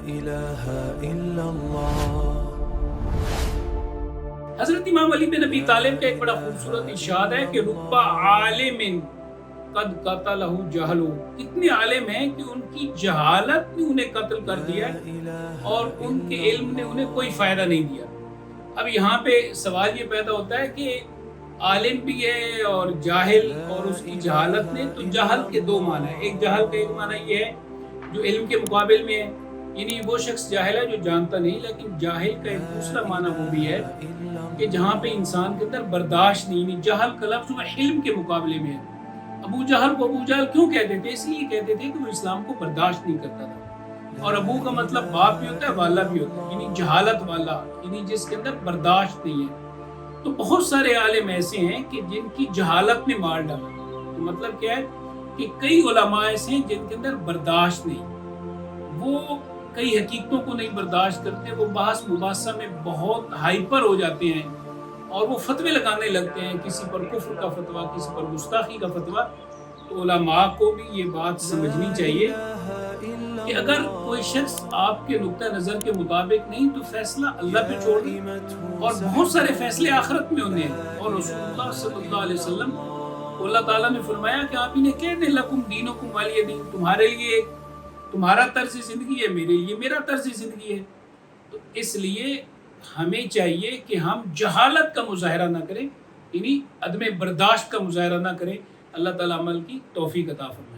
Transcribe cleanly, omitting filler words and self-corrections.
إله إلا الله. حضرت امام علی بن ابی طالب کا ایک بڑا خوبصورت ارشاد ہے کہ ربا عالم قد قتلہ جہل. کتنے عالم ہیں کہ ان کی جہالت نے انہیں قتل کر دیا اور ان کے علم نے انہیں کوئی فائدہ نہیں دیا. اب یہاں پہ سوال یہ پیدا ہوتا ہے کہ عالم بھی ہے اور جاہل اور اس کی جہالت نے. تو جہل کے دو معنی ہیں. ایک جہل کا ایک معنی یہ ہے جو علم کے مقابل میں ہے، یعنی وہ شخص جاہل ہے جو جانتا نہیں. لیکن جاہل کا ایک دوسرا معنی وہ بھی ہے کہ جہاں پہ انسان کے اندر برداشت نہیں. یعنی جہل کا لفظ وہ علم کے مقابلے میں ہے. ابو جہل کو ابو جہل کیوں کہتے تھے؟ اس لیے کہتے تھے کہ وہ اسلام کو برداشت نہیں کرتا تھا. اور ابو کا مطلب باپ بھی ہوتا ہے، والا بھی ہوتا ہے، یعنی جہالت والا، یعنی جس کے اندر برداشت نہیں ہے. تو بہت سارے عالم ایسے ہیں کہ جن کی جہالت نے مار ڈالا. تو مطلب کیا ہے کہ کئی علماء ایسے ہیں جن کے اندر برداشت نہیں، وہ کئی حقیقتوں کو نہیں برداشت کرتے. وہ بحث مباحثہ میں بہت ہائپر ہو جاتے ہیں اور وہ فتوے لگانے لگتے ہیں، کسی پر کفر کا فتویٰ، کسی پر گستاخی کا فتویٰ. تو علماء کو بھی یہ بات سمجھنی چاہیے کہ اگر کوئی شخص آپ کے نقطہ نظر کے مطابق نہیں تو فیصلہ اللہ پہ چھوڑ دیں. اور بہت سارے فیصلے آخرت میں ہونے ہیں. اور رسول اللہ صلی اللہ علیہ وسلم اللہ تعالیٰ نے فرمایا کہ آپ انہیں کہہ دیں لکم دینکم ولی دین، تمہارے لیے تمہارا طرز زندگی ہے، میرے لیے میرا طرز زندگی ہے. تو اس لیے ہمیں چاہیے کہ ہم جہالت کا مظاہرہ نہ کریں، یعنی عدم برداشت کا مظاہرہ نہ کریں. اللہ تعالیٰ عمل کی توفیق عطا فرمائے.